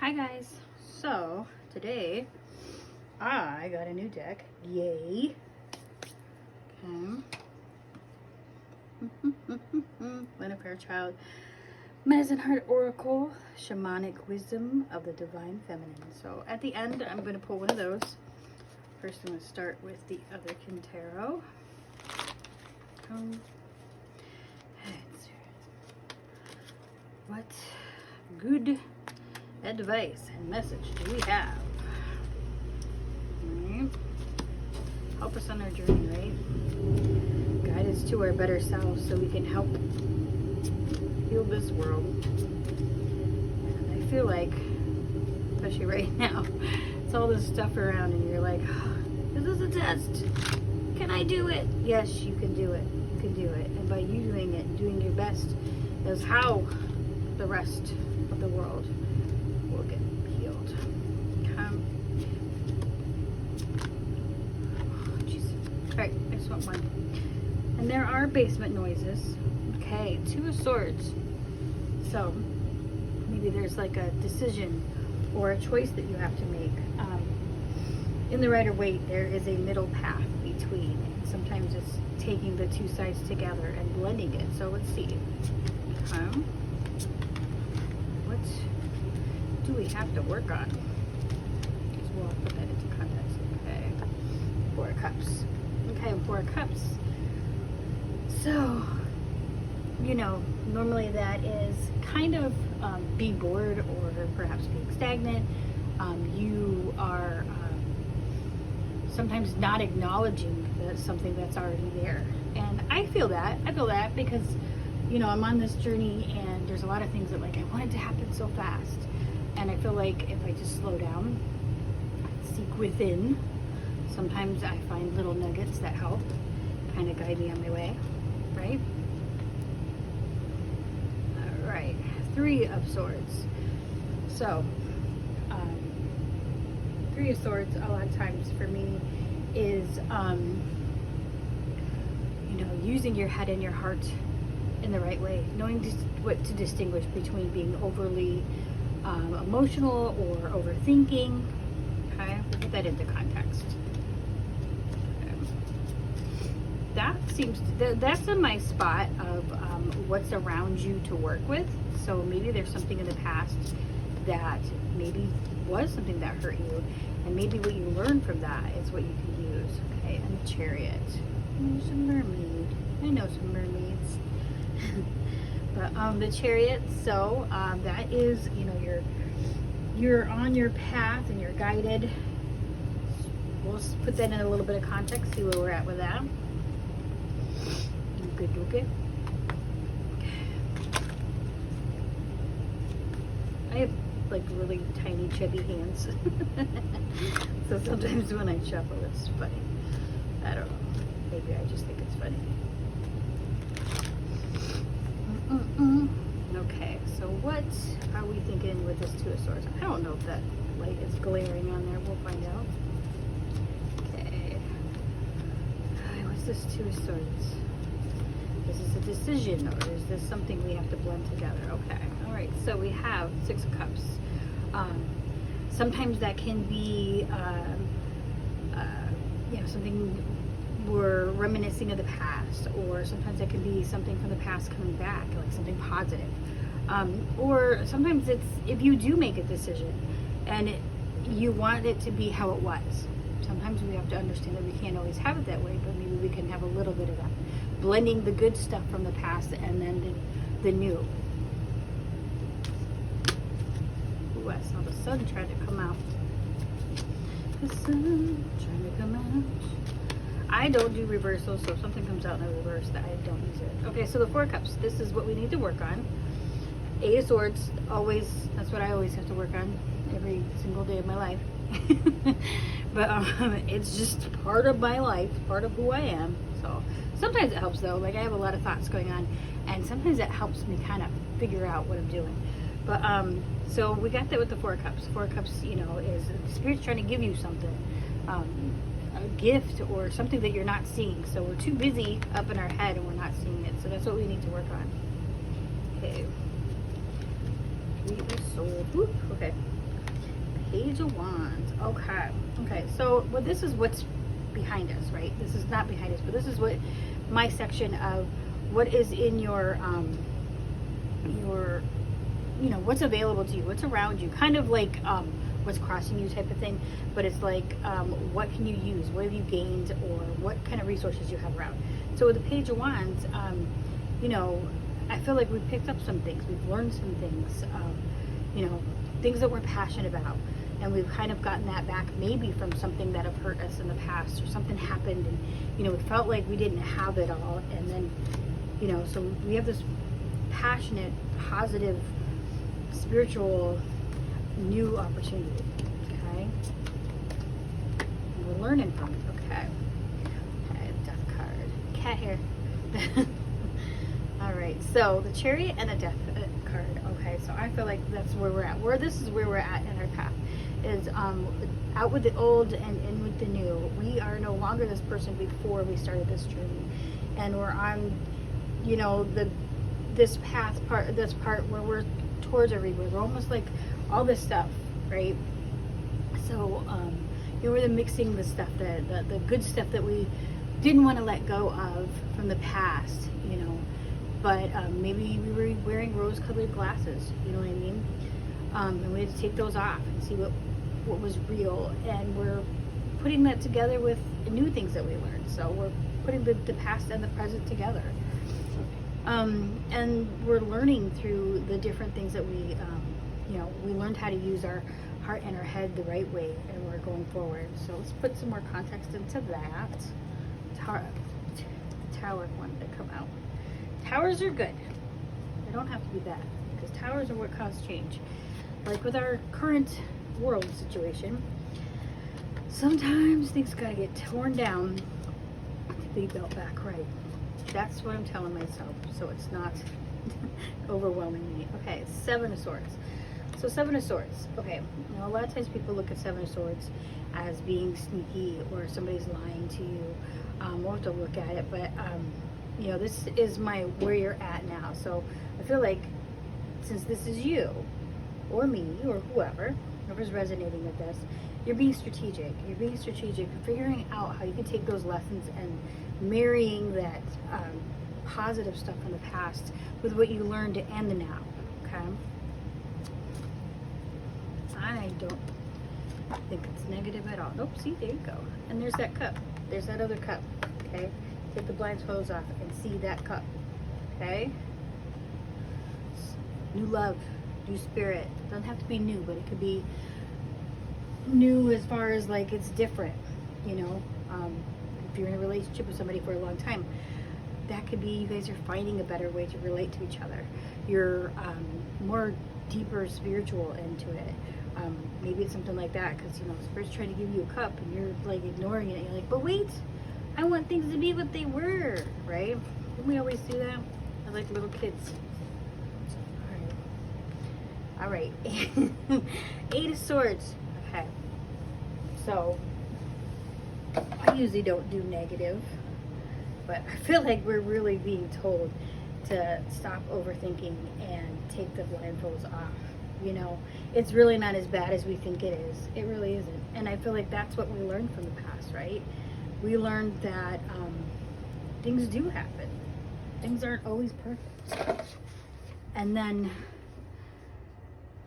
Hi guys, so today I got a new deck, yay. Okay. Lena Fairchild, Medicine Heart Oracle, Shamanic Wisdom of the Divine Feminine. So at the end I'm going to pull one of those. First I'm going to start with the Otherkin Tarot. What good advice and message do we have? Right. Help us on our journey, right? Guide us to our better selves so we can help heal this world. And I feel like, especially right now, it's all this stuff around and you're like, this is a test. Can I do it? Yes, you can do it. You can do it. And by you doing it, doing your best, is how the rest of the world will get healed. Alright, I just want one. And there are basement noises. Okay, 2 of Swords. So, maybe there's like a decision or a choice that you have to make. In the Rider-Waite, there is a middle path between. Sometimes it's taking the 2 sides together and blending it. So let's see. What do we have to work on? Because we'll put that into context. Okay. 4 of Cups. Okay, 4 of Cups. So, you know, normally that is kind of being bored or perhaps being stagnant. You are sometimes not acknowledging something that's already there. And I feel that. I feel that because, you know, I'm on this journey and there's a lot of things that like I want it to happen so fast. And I feel like if I just slow down, seek within, sometimes I find little nuggets that help kind of guide me on my way, right? All right, 3 of Swords. So, 3 of Swords a lot of times for me is, you know, using your head and your heart in the right way, knowing what to distinguish between being overly emotional or overthinking. Okay, we'll put that into context. Okay. That's in my spot of what's around you to work with. So maybe there's something in the past that maybe was something that hurt you, and maybe what you learned from that is what you can use. Okay, and the Chariot. There's a mermaid. I know some mermaids. But the Chariot, so that is, you know, you're on your path and you're guided. We'll put that in a little bit of context, see where we're at with that. Good, okay. I have like really tiny chubby hands. So sometimes when I shuffle it's funny. I don't know. Maybe I just think it's funny. Okay, so what are we thinking with this 2 of Swords? I don't know if that light is glaring on there. We'll find out. Okay. What's this 2 of Swords? Is this a decision or is this something we have to blend together? Okay. All right. So we have 6 of Cups. Sometimes that can be, you know, something we're reminiscing of the past, or sometimes it can be something from the past coming back, like something positive. Or sometimes it's if you do make a decision and you want it to be how it was. Sometimes we have to understand that we can't always have it that way, but maybe we can have a little bit of that. Blending the good stuff from the past and then the new. Ooh, I saw the sun trying to come out. The sun trying to come out. I don't do reversals, so if something comes out in a reverse, I don't use it. Okay, so the 4 of Cups. This is what we need to work on. 8 of Swords, always, that's what I always have to work on every single day of my life. But it's just part of my life, part of who I am. So sometimes it helps though. Like I have a lot of thoughts going on, and sometimes it helps me kind of figure out what I'm doing. But so we got that with the 4 of Cups. 4 of Cups, you know, is the Spirit's trying to give you something. A gift or something that you're not seeing. So we're too busy up in our head and we're not seeing it. So that's what we need to work on. Okay. 3 of Swords. Okay. Page of Wands. Okay. Okay. So, well, this is what's behind us, right? This is not behind us, but this is what my section of what is in your, you know, what's available to you, what's around you, kind of like, what's crossing you type of thing. But it's like, what can you use? What have you gained, or what kind of resources you have around? So with the Page of Wands, you know, I feel like we've picked up some things, we've learned some things, you know, things that we're passionate about, and we've kind of gotten that back maybe from something that have hurt us in the past, or something happened, and you know, it felt like we didn't have it all, and then, you know, so we have this passionate, positive, spiritual, new opportunity. Okay, and we're learning from it. Okay, Death card, cat hair. All right, so the Chariot and the Death card. Okay, so I feel like that's where we're at. This is where we're at in our path, is out with the old and in with the new. We are no longer this person before we started this journey, and we're on, you know, this part where we're towards a rebirth. We're almost like all this stuff, right? So you know, we're mixing the stuff, the good stuff that we didn't want to let go of from the past, you know. But maybe we were wearing rose-colored glasses, you know what I mean? And we had to take those off and see what was real. And we're putting that together with new things that we learned. So we're putting the past and the present together. And we're learning through the different things that we, you know, we learned how to use our heart and our head the right way, and we're going forward. So let's put some more context into that. Tower wanted to come out. Towers are good. They don't have to be bad, because towers are what cause change. Like with our current world situation, sometimes things gotta get torn down to be built back right. That's what I'm telling myself, so it's not overwhelming me. Okay, Seven of Swords. So Seven of Swords. Okay, now a lot of times people look at Seven of Swords as being sneaky, or somebody's lying to you. We'll have to look at it, but you know, this is where you're at now. So I feel like, since this is you, or me, or whoever's resonating with this, you're being strategic. You're being strategic, figuring out how you can take those lessons and marrying that positive stuff from the past with what you learned and the now. Okay. I don't think it's negative at all. Nope. See, there you go. And there's that cup. There's that other cup. Okay. Take the blindfolds off and see that cup. Okay. New love, new spirit. Doesn't have to be new, but it could be new as far as like it's different. You know, if you're in a relationship with somebody for a long time, that could be you guys are finding a better way to relate to each other. You're more deeper spiritual into it. Maybe it's something like that, because, you know, Spirit's trying to give you a cup and you're like ignoring it. You're like, but wait, I want things to be what they were, right? Don't we always do that? I like little kids. All right. Eight of Swords. Okay. So I usually don't do negative, but I feel like we're really being told to stop overthinking and take the blindfolds off. You know, it's really not as bad as we think it is. It really isn't. And I feel like that's what we learned from the past, right? We learned that things do happen. Things aren't always perfect. And then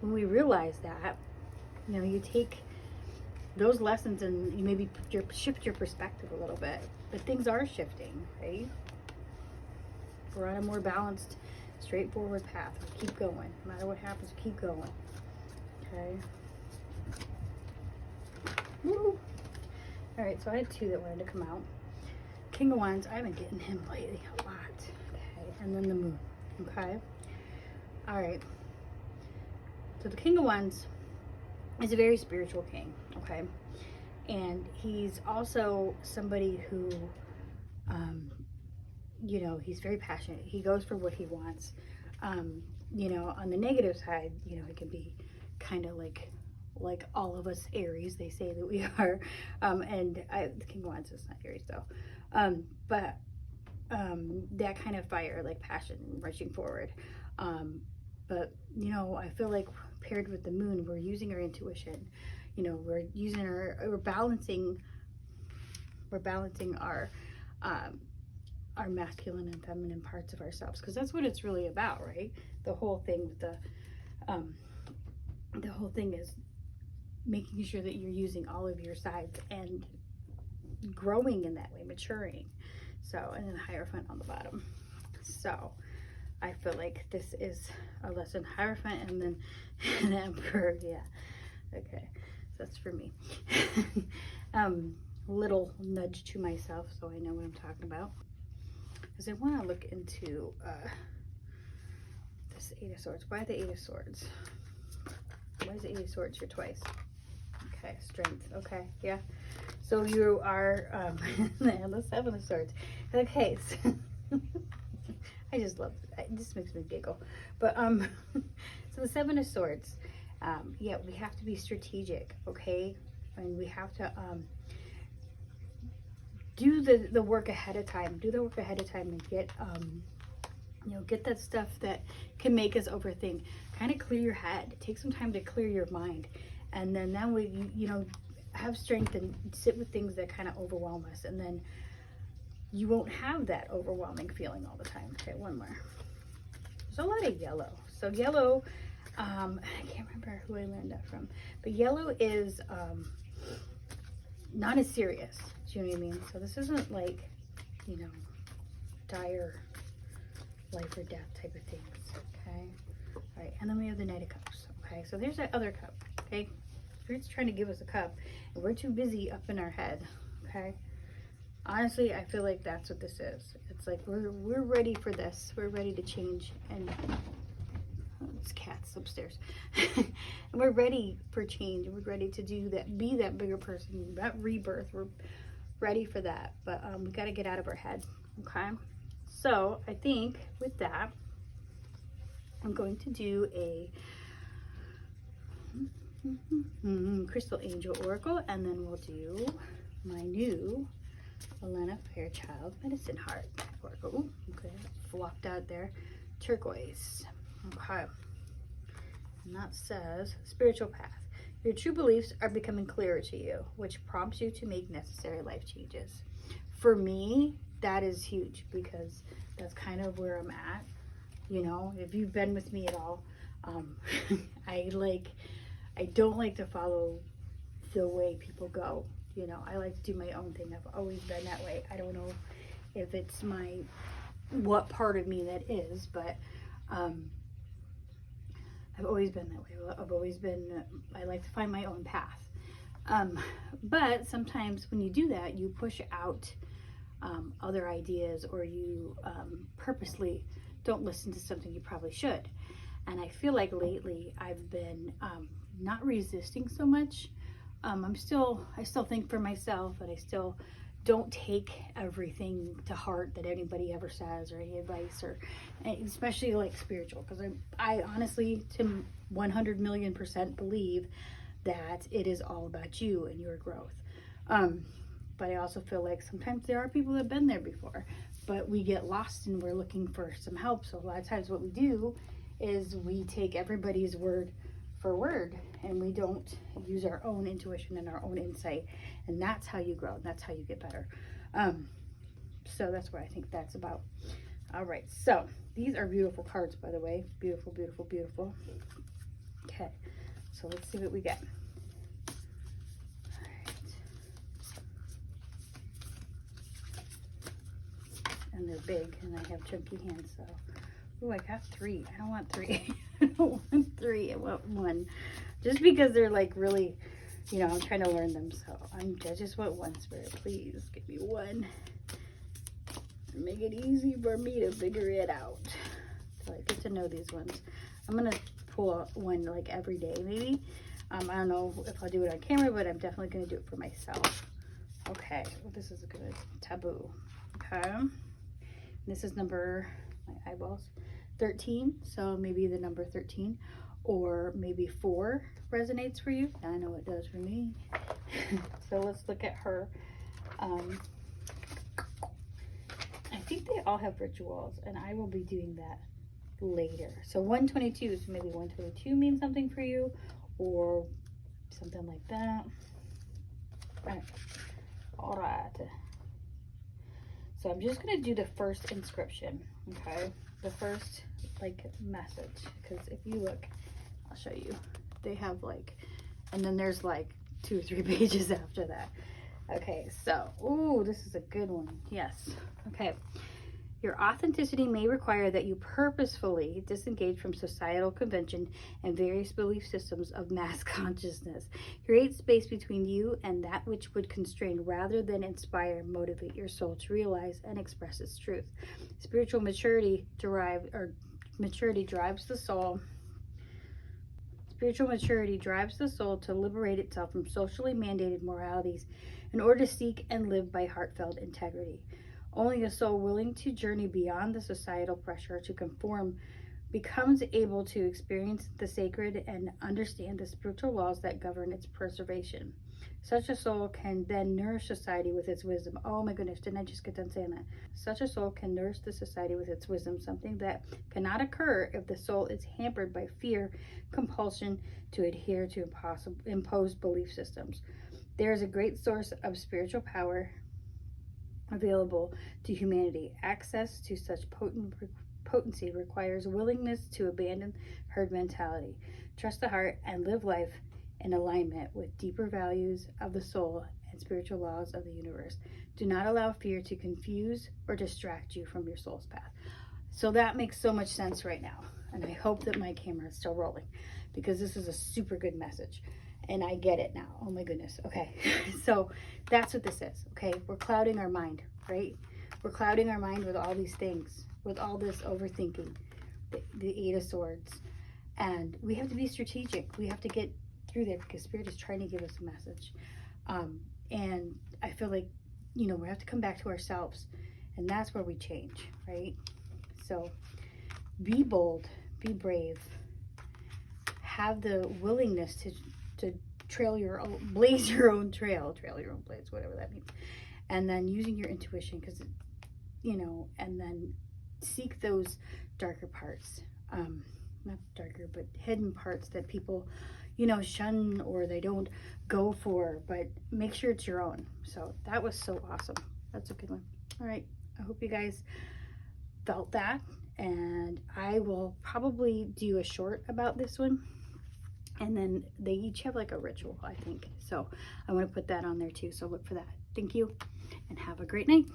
when we realize that, you know, you take those lessons and you maybe shift your perspective a little bit. But things are shifting, right? We're on a more balanced, straightforward path. We keep going. No matter what happens, keep going. Okay. Woo. All right, so I had two that wanted to come out. King of Wands. I've been getting him lately a lot. Okay, and then the Moon. Okay. All right. So the King of Wands is a very spiritual king. Okay, and he's also somebody who, you know, he's very passionate. He goes for what he wants. You know, on the negative side, you know, it can be kind of like all of us Aries, they say that we are. And the King of Wands is not Aries though. But that kind of fire, like passion, rushing forward. But, you know, I feel like paired with the moon, we're using our intuition. You know, we're balancing our masculine and feminine parts of ourselves, because that's what it's really about, right? The whole thing is making sure that you're using all of your sides and growing in that way, maturing. So, and then Hierophant on the bottom. So I feel like this is a lesson. Hierophant and then an Emperor. Yeah, okay, so that's for me. Little nudge to myself so I know what I'm talking about, because I want to look into this Eight of Swords. Why the Eight of Swords? Why is the Eight of Swords here twice? Okay, strength. Okay, yeah. So you are and the Seven of Swords. Okay, so I just love it. It just makes me giggle. But so the Seven of Swords. Yeah, we have to be strategic, okay? And we have to do the work ahead of time. Do the work ahead of time and get you know, get that stuff that can make us overthink. Kind of clear your head. Take some time to clear your mind, and then that way you know, have strength and sit with things that kind of overwhelm us, and then you won't have that overwhelming feeling all the time. Okay, one more. There's a lot of yellow. So yellow, I can't remember who I learned that from, but yellow is not as serious. Do you know what I mean? So this isn't like, you know, dire life or death type of things. Okay. All right. And then we have the Knight of Cups. Okay. So there's that other cup. Okay. Spirit's trying to give us a cup, and we're too busy up in our head. Okay. Honestly, I feel like that's what this is. It's like we're ready for this. We're ready to change, and it's cats upstairs. And we're ready for change. We're ready to do that, be that bigger person, that rebirth. We're ready for that, but we got to get out of our head. Okay. So I think with that, I'm going to do a Crystal Angel Oracle, and then we'll do my new Elena Fairchild Medicine Heart Oracle. Ooh, okay, flopped out there. Turquoise. Okay. And that says, spiritual path. Your true beliefs are becoming clearer to you, which prompts you to make necessary life changes. For me, that is huge, because that's kind of where I'm at. You know, if you've been with me at all, I don't like to follow the way people go. You know, I like to do my own thing. I've always been that way. I don't know if it's what part of me that is, but I've always been that way. I like to find my own path. But sometimes when you do that, you push out other ideas, or you purposely don't listen to something you probably should. And I feel like lately I've been not resisting so much. I still think for myself, but I still don't take everything to heart that anybody ever says, or any advice, or especially like spiritual, because I honestly, to 100,000,000% believe that it is all about you and your growth. But I also feel like sometimes there are people that have been there before, but we get lost and we're looking for some help. So a lot of times what we do is we take everybody's word for word, and we don't use our own intuition and our own insight, and that's how you grow, and that's how you get better. So that's what I think that's about. All right, so these are beautiful cards, by the way. Beautiful, beautiful, beautiful. Okay, so let's see what we get. All right. And they're big, and I have chunky hands, so. Oh, I got 3. I don't want 3. I don't want 3. I want 1. Just because they're like really, you know, I'm trying to learn them. So I just want 1, Spirit. Please give me 1. Make it easy for me to figure it out. So I get to know these ones. I'm going to pull out 1 like every day, maybe. I don't know if I'll do it on camera, but I'm definitely going to do it for myself. Okay. Well, this is a good taboo. Okay. This is number, my eyeballs, 13. So maybe the number 13, or maybe 4 resonates for you. I know it does for me. So let's look at her. I think they all have rituals, and I will be doing that later. So 122, so maybe 122 means something for you, or something like that. All right. So I'm just gonna do the first inscription, okay? The first like message, because if you look, I'll show you. They have like, and then there's like 2 or 3 pages after that. Okay, so, ooh, this is a good one. Yes. Okay. Your authenticity may require that you purposefully disengage from societal convention and various belief systems of mass consciousness. Create space between you and that which would constrain rather than inspire, motivate your soul to realize and express its truth. Spiritual maturity drives the soul. Spiritual maturity drives the soul to liberate itself from socially mandated moralities in order to seek and live by heartfelt integrity. Only a soul willing to journey beyond the societal pressure to conform becomes able to experience the sacred and understand the spiritual laws that govern its preservation. Such a soul can then nourish society with its wisdom. Oh my goodness, didn't I just get done saying that? Such a soul can nourish the society with its wisdom, something that cannot occur if the soul is hampered by fear, compulsion to adhere to imposed belief systems. There is a great source of spiritual power available to humanity. Access to such potency requires willingness to abandon herd mentality, trust the heart, and live life in alignment with deeper values of the soul and spiritual laws of the universe. Do not allow fear to confuse or distract you from your soul's path. So that makes so much sense right now. And I hope that my camera is still rolling, because this is a super good message. And I get it now. Oh my goodness. Okay. So that's what this is. Okay. We're clouding our mind, right? We're clouding our mind with all these things, with all this overthinking, the 8 of Swords. And we have to be strategic. We have to get through there, because Spirit is trying to give us a message. And I feel like, we have to come back to ourselves, and that's where we change, right? So be bold, be brave, have the willingness to blaze your own trail, whatever that means. And then using your intuition, because, and then seek those darker parts, not darker, but hidden parts that people, shun or they don't go for, but make sure it's your own. So that was so awesome. That's a good one. All right. I hope you guys felt that, and I will probably do a short about this one. And then they each have like a ritual, I think. So I want to put that on there too. So look for that. Thank you, and have a great night.